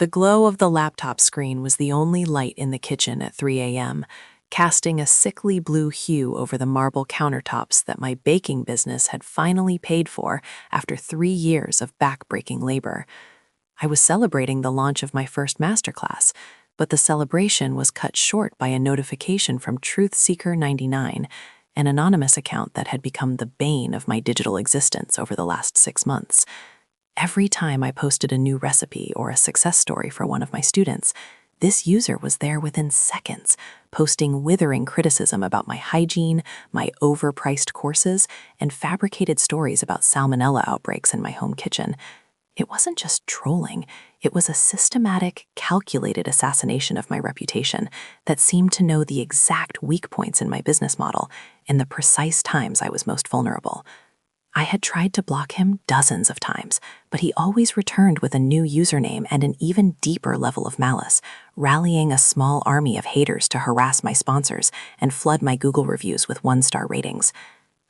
The glow of the laptop screen was the only light in the kitchen at 3 a.m., casting a sickly blue hue over the marble countertops that my baking business had finally paid for after 3 years of back-breaking labor. I was celebrating the launch of my first masterclass, but the celebration was cut short by a notification from TruthSeeker99, an anonymous account that had become the bane of my digital existence over the last 6 months. Every time I posted a new recipe or a success story for one of my students, this user was there within seconds, posting withering criticism about my hygiene, my overpriced courses, and fabricated stories about salmonella outbreaks in my home kitchen. It wasn't just trolling, it was a systematic, calculated assassination of my reputation that seemed to know the exact weak points in my business model and the precise times I was most vulnerable. I had tried to block him dozens of times, but he always returned with a new username and an even deeper level of malice, rallying a small army of haters to harass my sponsors and flood my Google reviews with 1-star ratings.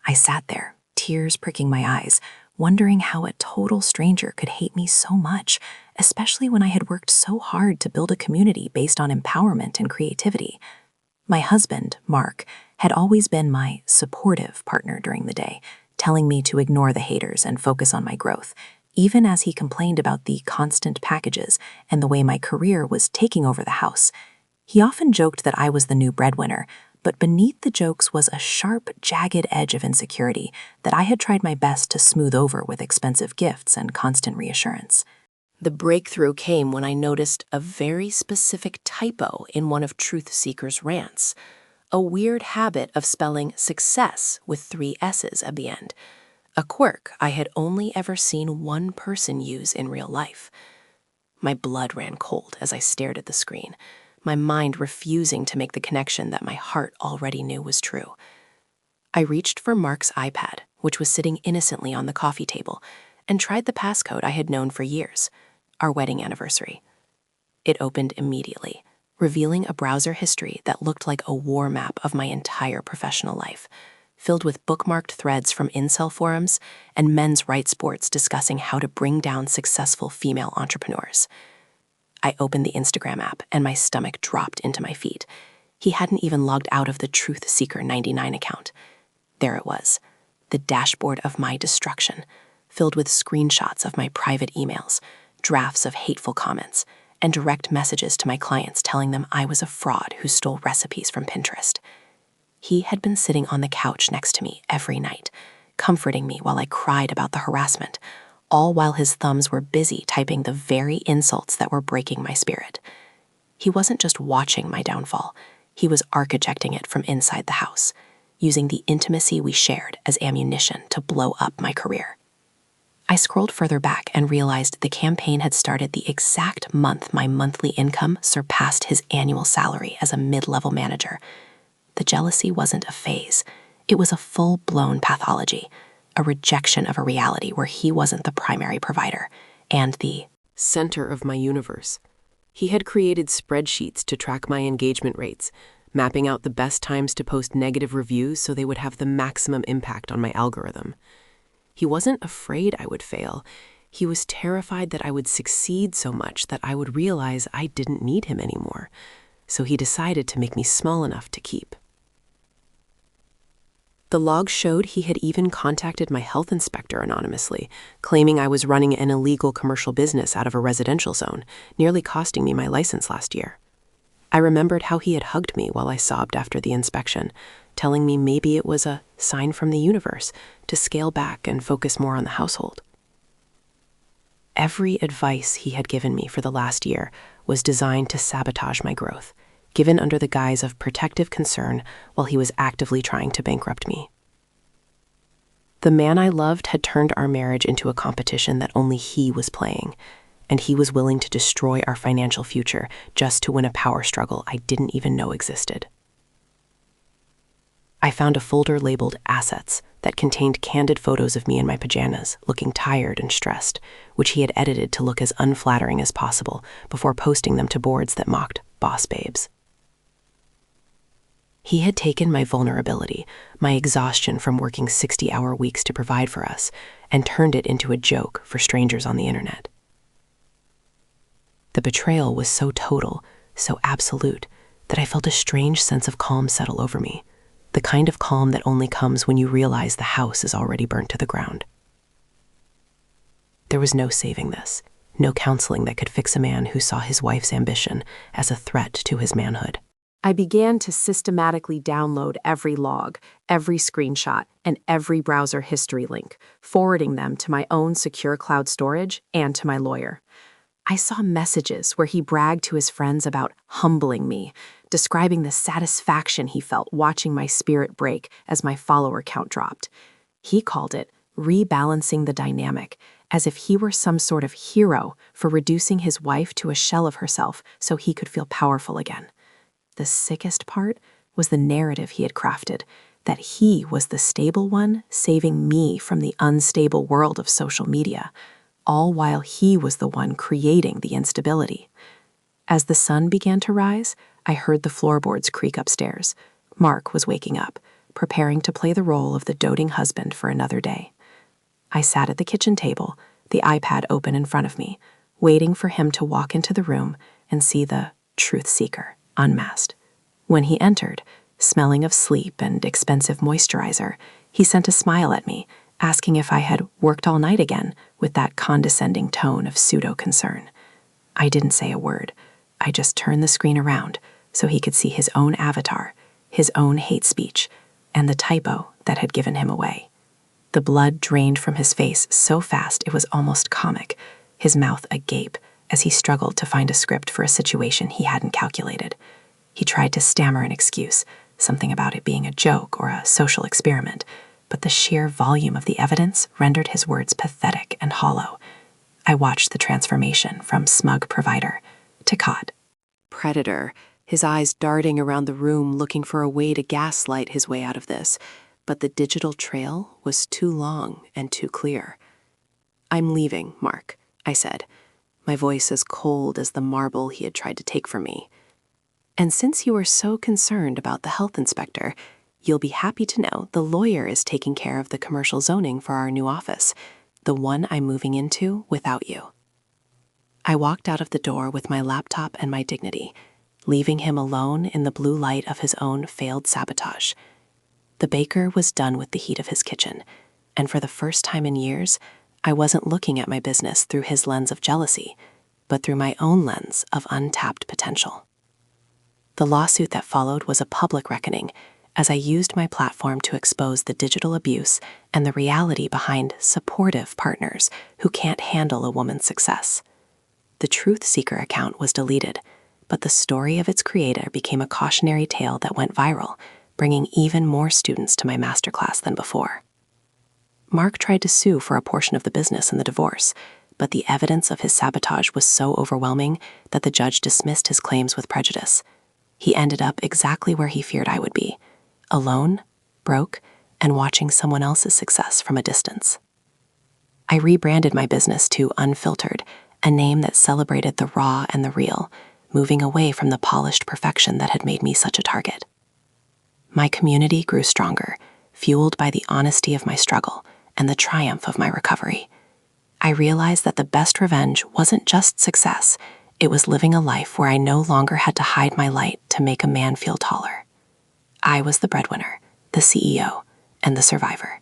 I sat there, tears pricking my eyes, wondering how a total stranger could hate me so much, especially when I had worked so hard to build a community based on empowerment and creativity. My husband, Mark, had always been my supportive partner during the day, telling me to ignore the haters and focus on my growth, even as he complained about the constant packages and the way my career was taking over the house. He often joked that I was the new breadwinner, but beneath the jokes was a sharp, jagged edge of insecurity that I had tried my best to smooth over with expensive gifts and constant reassurance. The breakthrough came when I noticed a very specific typo in one of Truth Seeker's rants, a weird habit of spelling success with 3 S's at the end, a quirk I had only ever seen one person use in real life. My blood ran cold as I stared at the screen, my mind refusing to make the connection that my heart already knew was true. I reached for Mark's iPad, which was sitting innocently on the coffee table, and tried the passcode I had known for years, our wedding anniversary. It opened immediately, revealing a browser history that looked like a war map of my entire professional life, filled with bookmarked threads from incel forums and men's rights boards discussing how to bring down successful female entrepreneurs. I opened the Instagram app and my stomach dropped into my feet. He hadn't even logged out of the TruthSeeker99 account. There it was, the dashboard of my destruction, filled with screenshots of my private emails, drafts of hateful comments, and direct messages to my clients telling them I was a fraud who stole recipes from Pinterest. He had been sitting on the couch next to me every night, comforting me while I cried about the harassment, all while his thumbs were busy typing the very insults that were breaking my spirit. He wasn't just watching my downfall, he was architecting it from inside the house, using the intimacy we shared as ammunition to blow up my career. I scrolled further back and realized the campaign had started the exact month my monthly income surpassed his annual salary as a mid-level manager. The jealousy wasn't a phase. It was a full-blown pathology, a rejection of a reality where he wasn't the primary provider and the center of my universe. He had created spreadsheets to track my engagement rates, mapping out the best times to post negative reviews so they would have the maximum impact on my algorithm. He wasn't afraid I would fail. He was terrified that I would succeed so much that I would realize I didn't need him anymore. So he decided to make me small enough to keep. The log showed he had even contacted my health inspector anonymously, claiming I was running an illegal commercial business out of a residential zone, nearly costing me my license last year. I remembered how he had hugged me while I sobbed after the inspection, telling me maybe it was a sign from the universe to scale back and focus more on the household. Every advice he had given me for the last year was designed to sabotage my growth, given under the guise of protective concern while he was actively trying to bankrupt me. The man I loved had turned our marriage into a competition that only he was playing, and he was willing to destroy our financial future just to win a power struggle I didn't even know existed. I found a folder labeled Assets that contained candid photos of me in my pajamas, looking tired and stressed, which he had edited to look as unflattering as possible before posting them to boards that mocked boss babes. He had taken my vulnerability, my exhaustion from working 60-hour weeks to provide for us, and turned it into a joke for strangers on the internet. The betrayal was so total, so absolute, that I felt a strange sense of calm settle over me, the kind of calm that only comes when you realize the house is already burnt to the ground. There was no saving this, no counseling that could fix a man who saw his wife's ambition as a threat to his manhood. I began to systematically download every log, every screenshot, and every browser history link, forwarding them to my own secure cloud storage and to my lawyer. I saw messages where he bragged to his friends about humbling me, describing the satisfaction he felt watching my spirit break as my follower count dropped. He called it rebalancing the dynamic, as if he were some sort of hero for reducing his wife to a shell of herself so he could feel powerful again. The sickest part was the narrative he had crafted, that he was the stable one saving me from the unstable world of social media, all while he was the one creating the instability. As the sun began to rise, I heard the floorboards creak upstairs. Mark was waking up, preparing to play the role of the doting husband for another day. I sat at the kitchen table, the iPad open in front of me, waiting for him to walk into the room and see the truth seeker unmasked. When he entered, smelling of sleep and expensive moisturizer, he sent a smile at me, asking if I had worked all night again with that condescending tone of pseudo-concern. I didn't say a word. I just turned the screen around so he could see his own avatar, his own hate speech, and the typo that had given him away. The blood drained from his face so fast it was almost comic, his mouth agape as he struggled to find a script for a situation he hadn't calculated. He tried to stammer an excuse, something about it being a joke or a social experiment, but the sheer volume of the evidence rendered his words pathetic and hollow. I watched the transformation from smug provider to cod. Predator, his eyes darting around the room looking for a way to gaslight his way out of this, but the digital trail was too long and too clear. "I'm leaving, Mark," I said, my voice as cold as the marble he had tried to take from me. "And since you are so concerned about the health inspector, you'll be happy to know the lawyer is taking care of the commercial zoning for our new office, the one I'm moving into without you." I walked out of the door with my laptop and my dignity, leaving him alone in the blue light of his own failed sabotage. The baker was done with the heat of his kitchen, and for the first time in years, I wasn't looking at my business through his lens of jealousy, but through my own lens of untapped potential. The lawsuit that followed was a public reckoning, as I used my platform to expose the digital abuse and the reality behind supportive partners who can't handle a woman's success. The Truth Seeker account was deleted, but the story of its creator became a cautionary tale that went viral, bringing even more students to my masterclass than before. Mark tried to sue for a portion of the business in the divorce, but the evidence of his sabotage was so overwhelming that the judge dismissed his claims with prejudice. He ended up exactly where he feared I would be, alone, broke, and watching someone else's success from a distance. I rebranded my business to Unfiltered, a name that celebrated the raw and the real, moving away from the polished perfection that had made me such a target. My community grew stronger, fueled by the honesty of my struggle and the triumph of my recovery. I realized that the best revenge wasn't just success, it was living a life where I no longer had to hide my light to make a man feel taller. I was the breadwinner, the CEO, and the survivor,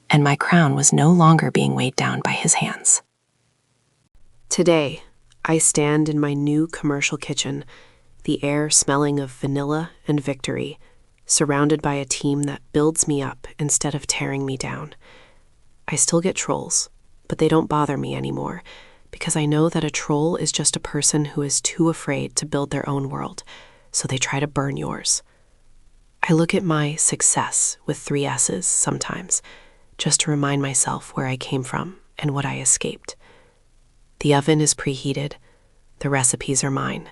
and my crown was no longer being weighed down by his hands. Today, I stand in my new commercial kitchen, the air smelling of vanilla and victory, surrounded by a team that builds me up instead of tearing me down. I still get trolls, but they don't bother me anymore, because I know that a troll is just a person who is too afraid to build their own world, so they try to burn yours. I look at my success with 3 S's sometimes, just to remind myself where I came from and what I escaped. The oven is preheated, the recipes are mine,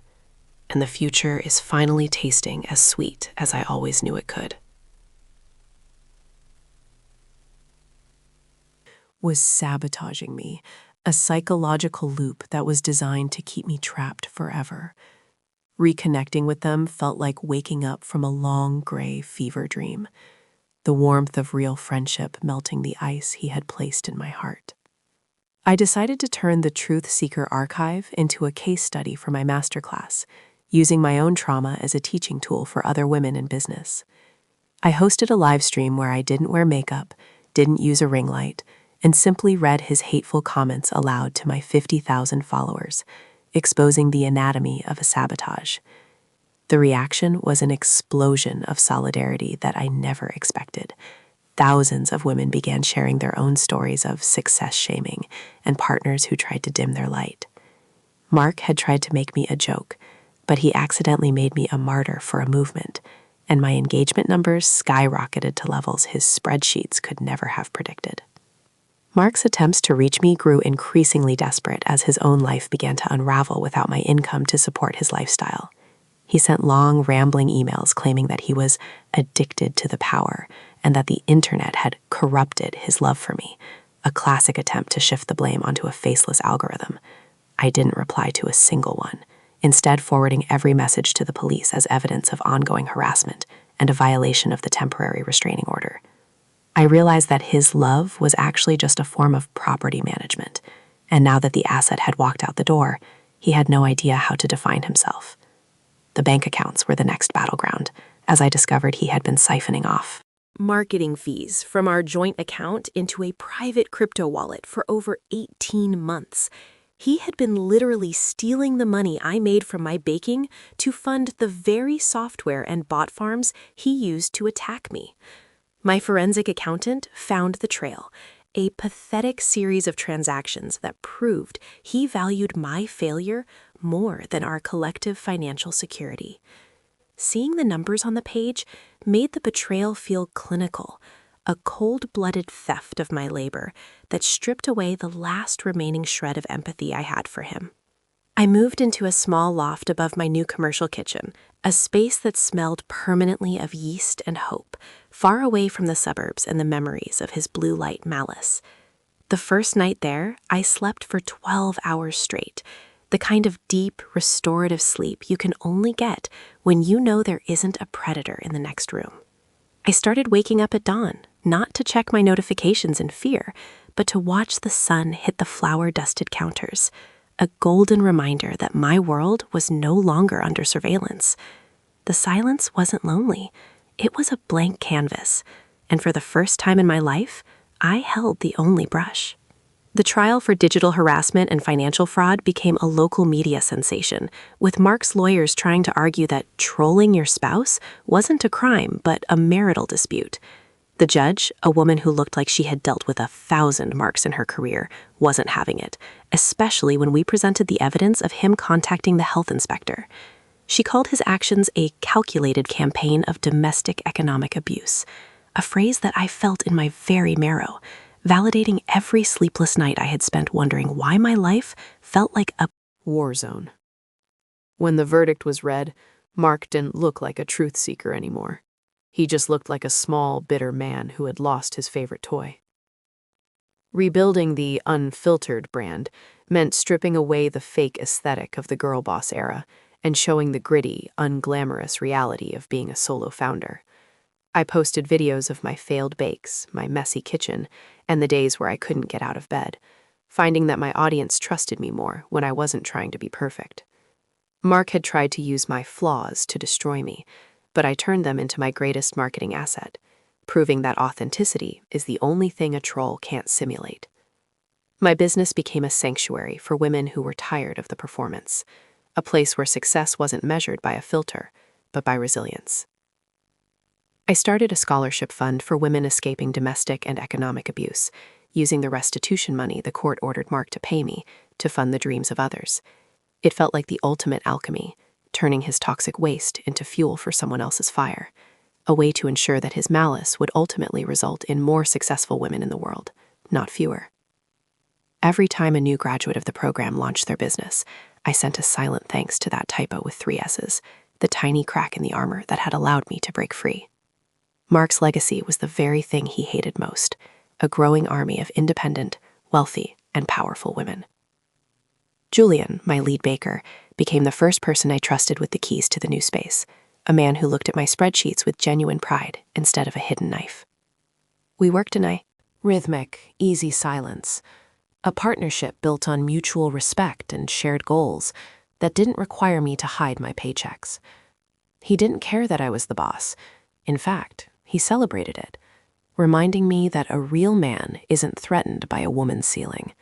and the future is finally tasting as sweet as I always knew it could. Was sabotaging me, a psychological loop that was designed to keep me trapped forever. Reconnecting with them felt like waking up from a long, gray fever dream, the warmth of real friendship melting the ice he had placed in my heart. I decided to turn the Truth Seeker archive into a case study for my masterclass, using my own trauma as a teaching tool for other women in business. I hosted a live stream where I didn't wear makeup, didn't use a ring light, and simply read his hateful comments aloud to my 50,000 followers, exposing the anatomy of a sabotage. The reaction was an explosion of solidarity that I never expected. Thousands of women began sharing their own stories of success shaming and partners who tried to dim their light. Mark had tried to make me a joke, but he accidentally made me a martyr for a movement, and my engagement numbers skyrocketed to levels his spreadsheets could never have predicted. Mark's attempts to reach me grew increasingly desperate as his own life began to unravel without my income to support his lifestyle. He sent long, rambling emails claiming that he was addicted to the power and that the internet had corrupted his love for me, a classic attempt to shift the blame onto a faceless algorithm. I didn't reply to a single one, instead forwarding every message to the police as evidence of ongoing harassment and a violation of the temporary restraining order. I realized that his love was actually just a form of property management, and now that the asset had walked out the door, he had no idea how to define himself. The bank accounts were the next battleground, as I discovered he had been siphoning off marketing fees from our joint account into a private crypto wallet for over 18 months. He had been literally stealing the money I made from my baking to fund the very software and bot farms he used to attack me. My forensic accountant found the trail, a pathetic series of transactions that proved he valued my failure more than our collective financial security. Seeing the numbers on the page made the betrayal feel clinical, a cold-blooded theft of my labor that stripped away the last remaining shred of empathy I had for him. I moved into a small loft above my new commercial kitchen, a space that smelled permanently of yeast and hope, far away from the suburbs and the memories of his blue light malice. The first night there, I slept for 12 hours straight, the kind of deep, restorative sleep you can only get when you know there isn't a predator in the next room. I started waking up at dawn, not to check my notifications in fear, but to watch the sun hit the flour-dusted counters, a golden reminder that my world was no longer under surveillance. The silence wasn't lonely. It was a blank canvas, and for the first time in my life, I held the only brush. The trial for digital harassment and financial fraud became a local media sensation, with Mark's lawyers trying to argue that trolling your spouse wasn't a crime, but a marital dispute. The judge, a woman who looked like she had dealt with 1,000 Marks in her career, wasn't having it, especially when we presented the evidence of him contacting the health inspector. She called his actions a calculated campaign of domestic economic abuse, a phrase that I felt in my very marrow, validating every sleepless night I had spent wondering why my life felt like a war zone. When the verdict was read, Mark didn't look like a truth seeker anymore. He just looked like a small, bitter man who had lost his favorite toy. Rebuilding the UNFILTERED brand meant stripping away the fake aesthetic of the girl boss era and showing the gritty, unglamorous reality of being a solo founder. I posted videos of my failed bakes, my messy kitchen, and the days where I couldn't get out of bed, finding that my audience trusted me more when I wasn't trying to be perfect. Mark had tried to use my flaws to destroy me, but I turned them into my greatest marketing asset, proving that authenticity is the only thing a troll can't simulate. My business became a sanctuary for women who were tired of the performance, a place where success wasn't measured by a filter, but by resilience. I started a scholarship fund for women escaping domestic and economic abuse, using the restitution money the court ordered Mark to pay me to fund the dreams of others. It felt like the ultimate alchemy, turning his toxic waste into fuel for someone else's fire, a way to ensure that his malice would ultimately result in more successful women in the world, not fewer. Every time a new graduate of the program launched their business, I sent a silent thanks to that typo with 3 S's, the tiny crack in the armor that had allowed me to break free. Mark's legacy was the very thing he hated most, a growing army of independent, wealthy, and powerful women. Julian, my lead baker, became the first person I trusted with the keys to the new space, a man who looked at my spreadsheets with genuine pride instead of a hidden knife. We worked in a rhythmic, easy silence, A partnership built on mutual respect and shared goals that didn't require me to hide my paychecks. He didn't care that I was the boss. In fact, he celebrated it, reminding me that a real man isn't threatened by a woman's ceiling.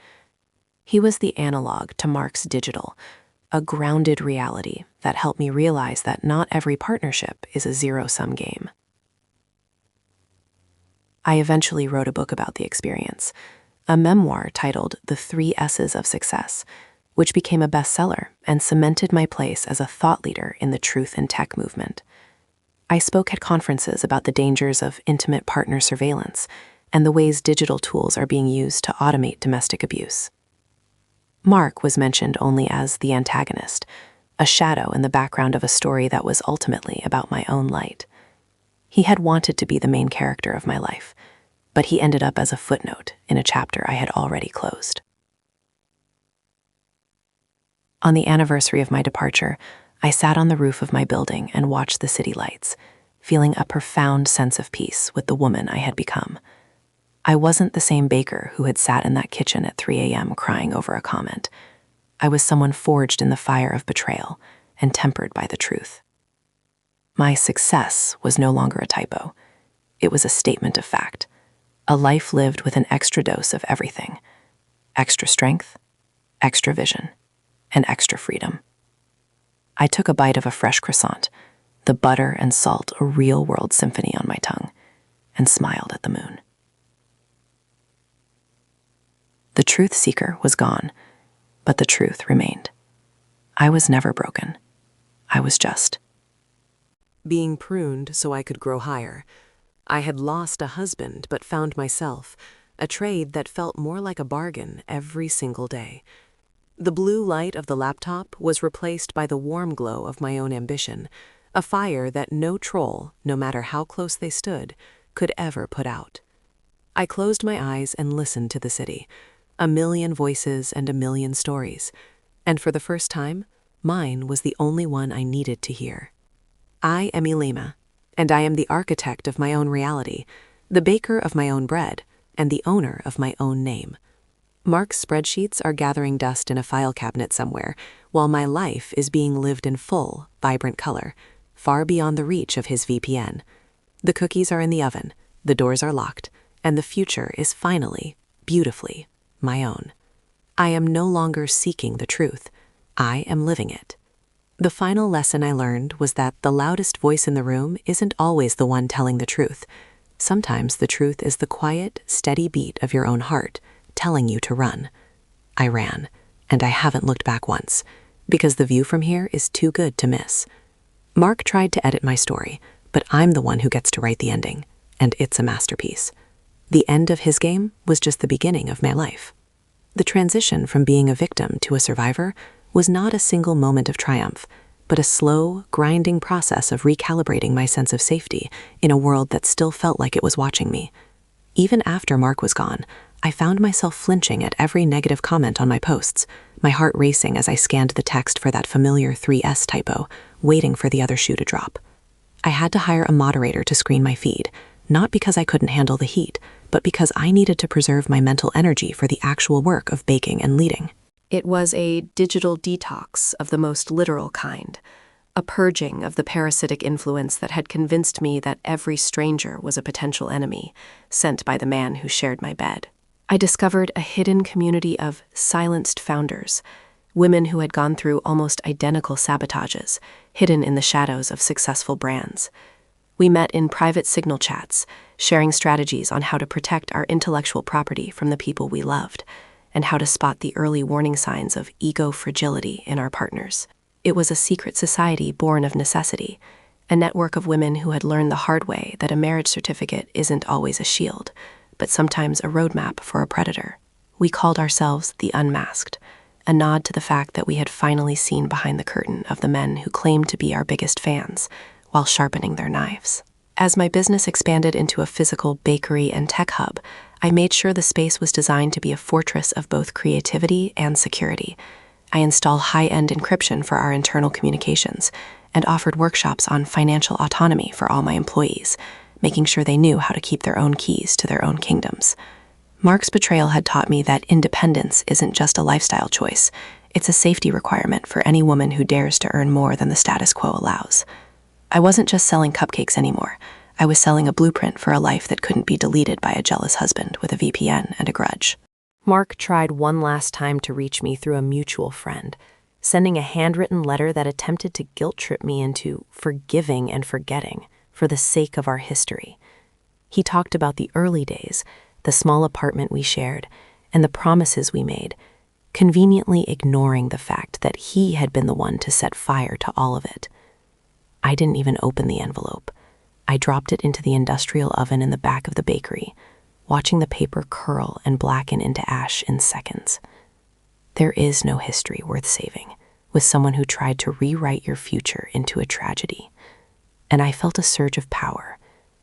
He was the analog to Mark's digital, a grounded reality that helped me realize that not every partnership is a zero-sum game. I eventually wrote a book about the experience, a memoir titled The 3 S's of Success, which became a bestseller and cemented my place as a thought leader in the truth in tech movement. I spoke at conferences about the dangers of intimate partner surveillance and the ways digital tools are being used to automate domestic abuse. Mark was mentioned only as the antagonist, a shadow in the background of a story that was ultimately about my own light. He had wanted to be the main character of my life, but he ended up as a footnote in a chapter I had already closed. On the anniversary of my departure, I sat on the roof of my building and watched the city lights, feeling a profound sense of peace with the woman I had become. I wasn't the same baker who had sat in that kitchen at 3 a.m. crying over a comment. I was someone forged in the fire of betrayal and tempered by the truth. My success was no longer a typo. It was a statement of fact, a life lived with an extra dose of everything: extra strength, extra vision, and extra freedom. I took a bite of a fresh croissant, the butter and salt a real-world symphony on my tongue, and smiled at the moon. The truth seeker was gone, but the truth remained. I was never broken. I was just being pruned so I could grow higher. I had lost a husband but found myself, a trade that felt more like a bargain every single day. The blue light of the laptop was replaced by the warm glow of my own ambition, a fire that no troll, no matter how close they stood, could ever put out. I closed my eyes and listened to the city, a million voices and a million stories, and for the first time, mine was the only one I needed to hear. I am ELENA, and I am the architect of my own reality, the baker of my own bread, and the owner of my own name. Mark's spreadsheets are gathering dust in a file cabinet somewhere, while my life is being lived in full, vibrant color, far beyond the reach of his VPN. The cookies are in the oven, the doors are locked, and the future is finally, beautifully, my own. I am no longer seeking the truth. I am living it. The final lesson I learned was that the loudest voice in the room isn't always the one telling the truth. Sometimes the truth is the quiet, steady beat of your own heart, telling you to run. I ran, and I haven't looked back once, because the view from here is too good to miss. Mark tried to edit my story, but I'm the one who gets to write the ending, and it's a masterpiece. The end of his game was just the beginning of my life. The transition from being a victim to a survivor was not a single moment of triumph, but a slow, grinding process of recalibrating my sense of safety in a world that still felt like it was watching me. Even after Mark was gone, I found myself flinching at every negative comment on my posts, my heart racing as I scanned the text for that familiar 3S typo, waiting for the other shoe to drop. I had to hire a moderator to screen my feed, not because I couldn't handle the heat, but because I needed to preserve my mental energy for the actual work of baking and leading. It was a digital detox of the most literal kind, a purging of the parasitic influence that had convinced me that every stranger was a potential enemy, sent by the man who shared my bed. I discovered a hidden community of silenced founders, women who had gone through almost identical sabotages, hidden in the shadows of successful brands. We met in private signal chats, sharing strategies on how to protect our intellectual property from the people we loved, and how to spot the early warning signs of ego fragility in our partners. It was a secret society born of necessity, a network of women who had learned the hard way that a marriage certificate isn't always a shield, but sometimes a roadmap for a predator. We called ourselves the Unmasked, a nod to the fact that we had finally seen behind the curtain of the men who claimed to be our biggest fans, while sharpening their knives. As my business expanded into a physical bakery and tech hub, I made sure the space was designed to be a fortress of both creativity and security. I installed high-end encryption for our internal communications and offered workshops on financial autonomy for all my employees, making sure they knew how to keep their own keys to their own kingdoms. Mark's betrayal had taught me that independence isn't just a lifestyle choice. It's a safety requirement for any woman who dares to earn more than the status quo allows. I wasn't just selling cupcakes anymore. I was selling a blueprint for a life that couldn't be deleted by a jealous husband with a VPN and a grudge. Mark tried one last time to reach me through a mutual friend, sending a handwritten letter that attempted to guilt-trip me into forgiving and forgetting for the sake of our history. He talked about the early days, the small apartment we shared, and the promises we made, conveniently ignoring the fact that he had been the one to set fire to all of it. I didn't even open the envelope. I dropped it into the industrial oven in the back of the bakery, watching the paper curl and blacken into ash in seconds. There is no history worth saving with someone who tried to rewrite your future into a tragedy. And I felt a surge of power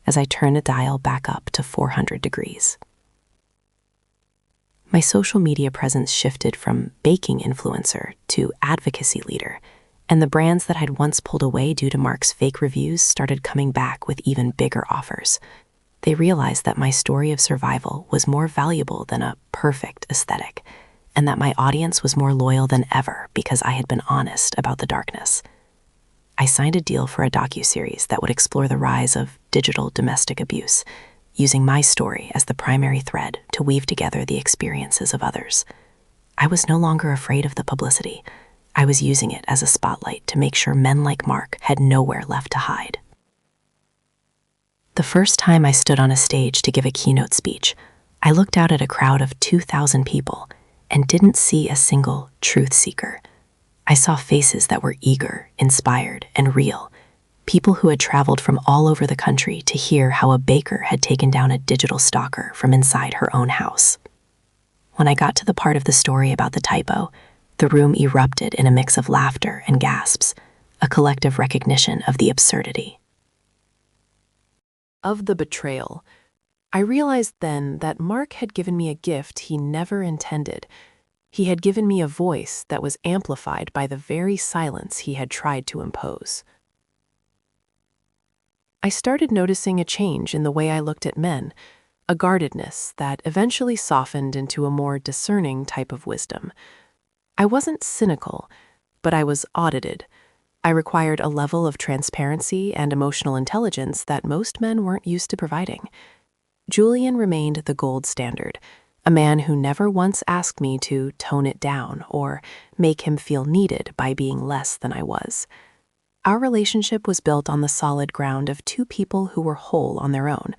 as I turned the dial back up to 400 degrees. My social media presence shifted from baking influencer to advocacy leader, and the brands that I'd once pulled away due to Mark's fake reviews started coming back with even bigger offers. They realized that my story of survival was more valuable than a perfect aesthetic, and that my audience was more loyal than ever because I had been honest about the darkness. I signed a deal for a docuseries that would explore the rise of digital domestic abuse, using my story as the primary thread to weave together the experiences of others. I was no longer afraid of the publicity. I was using it as a spotlight to make sure men like Mark had nowhere left to hide. The first time I stood on a stage to give a keynote speech, I looked out at a crowd of 2,000 people and didn't see a single truth seeker. I saw faces that were eager, inspired, and real, people who had traveled from all over the country to hear how a baker had taken down a digital stalker from inside her own house. When I got to the part of the story about the TYPO, the room erupted in a mix of laughter and gasps, a collective recognition of the absurdity. Of the betrayal, I realized then that Mark had given me a gift he never intended. He had given me a voice that was amplified by the very silence he had tried to impose. I started noticing a change in the way I looked at men, a guardedness that eventually softened into a more discerning type of wisdom. I wasn't cynical, but I was audited. I required a level of transparency and emotional intelligence that most men weren't used to providing. Julian remained the gold standard, a man who never once asked me to tone it down or make him feel needed by being less than I was. Our relationship was built on the solid ground of two people who were whole on their own,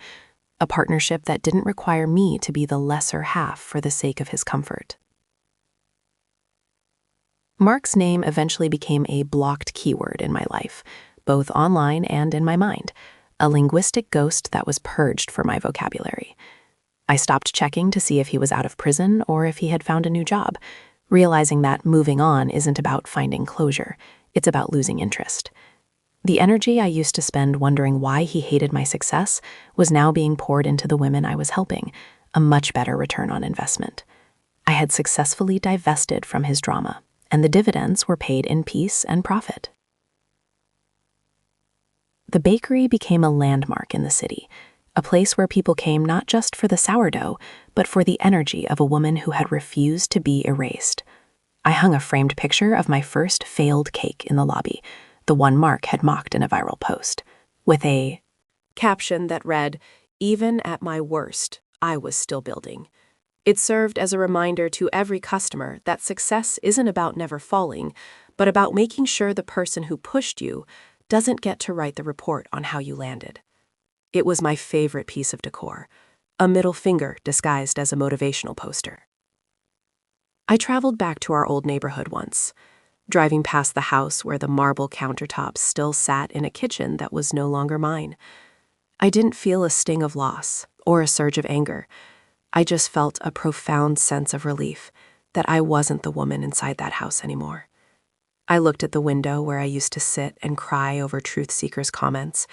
a partnership that didn't require me to be the lesser half for the sake of his comfort. Mark's name eventually became a blocked keyword in my life, both online and in my mind, a linguistic ghost that was purged from my vocabulary. I stopped checking to see if he was out of prison or if he had found a new job, realizing that moving on isn't about finding closure, it's about losing interest. The energy I used to spend wondering why he hated my success was now being poured into the women I was helping, a much better return on investment. I had successfully divested from his drama, and the dividends were paid in peace and profit. The bakery became a landmark in the city, a place where people came not just for the sourdough, but for the energy of a woman who had refused to be erased. I hung a framed picture of my first failed cake in the lobby, the one Mark had mocked in a viral post, with a caption that read, "Even at my worst, I was still building." It served as a reminder to every customer that success isn't about never falling, but about making sure the person who pushed you doesn't get to write the report on how you landed. It was my favorite piece of decor, a middle finger disguised as a motivational poster. I traveled back to our old neighborhood once, driving past the house where the marble countertops still sat in a kitchen that was no longer mine. I didn't feel a sting of loss or a surge of anger. I just felt a profound sense of relief that I wasn't the woman inside that house anymore. I looked at the window where I used to sit and cry over truth seekers' comments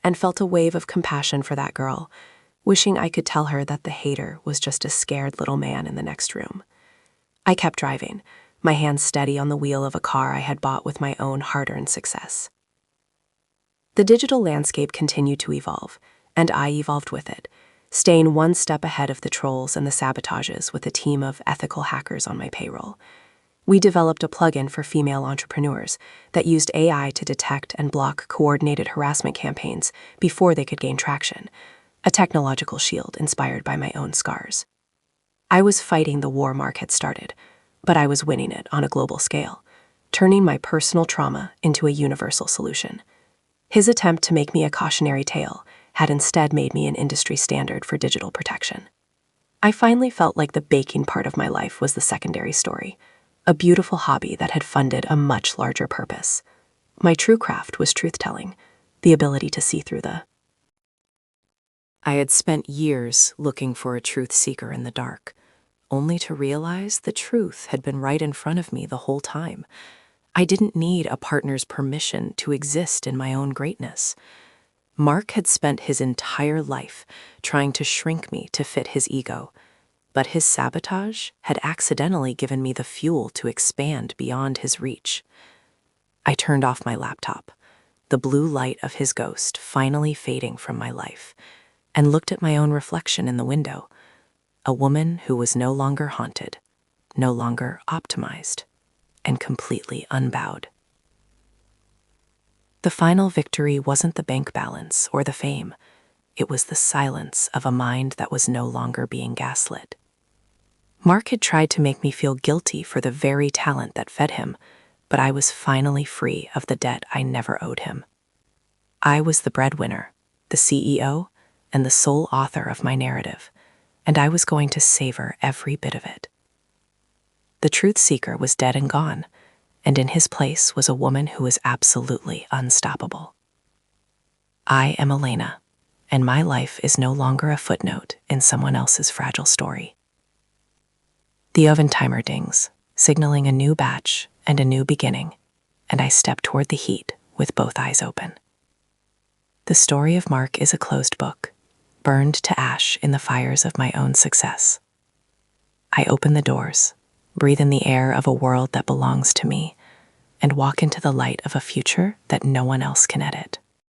and felt a wave of compassion for that girl, wishing I could tell her that the hater was just a scared little man in the next room. I kept driving, my hands steady on the wheel of a car I had bought with my own hard-earned success. The digital landscape continued to evolve, and I evolved with it. staying one step ahead of the trolls and the sabotages with a team of ethical hackers on my payroll. We developed a plugin for female entrepreneurs that used AI to detect and block coordinated harassment campaigns before they could gain traction, a technological shield inspired by my own scars. I was fighting the war Mark had started, but I was winning it on a global scale, turning my personal trauma into a universal solution. His attempt to make me a cautionary tale had instead made me an industry standard for digital protection. I finally felt like the baking part of my life was the secondary story, a beautiful hobby that had funded a much larger purpose. My true craft was truth-telling, the ability to see through the... I had spent years looking for a truth seeker in the dark, only to realize the truth had been right in front of me the whole time. I didn't need a partner's permission to exist in my own greatness. Mark had spent his entire life trying to shrink me to fit his ego, but his sabotage had accidentally given me the fuel to expand beyond his reach. I turned off my laptop, the blue light of his ghost finally fading from my life, and looked at my own reflection in the window, a woman who was no longer haunted, no longer optimized, and completely unbowed. The final victory wasn't the bank balance or the fame. It was the silence of a mind that was no longer being gaslit. Mark had tried to make me feel guilty for the very talent that fed him, but I was finally free of the debt I never owed him. I was the breadwinner, the CEO, and the sole author of my narrative, and I was going to savor every bit of it. The truth seeker was dead and gone, and in his place was a woman who was absolutely unstoppable. I am Elena, and my life is no longer a footnote in someone else's fragile story. The oven timer dings, signaling a new batch and a new beginning, and I step toward the heat with both eyes open. The story of Mark is a closed book, burned to ash in the fires of my own success. I open the doors, breathe in the air of a world that belongs to me, and walk into the light of a future that no one else can edit.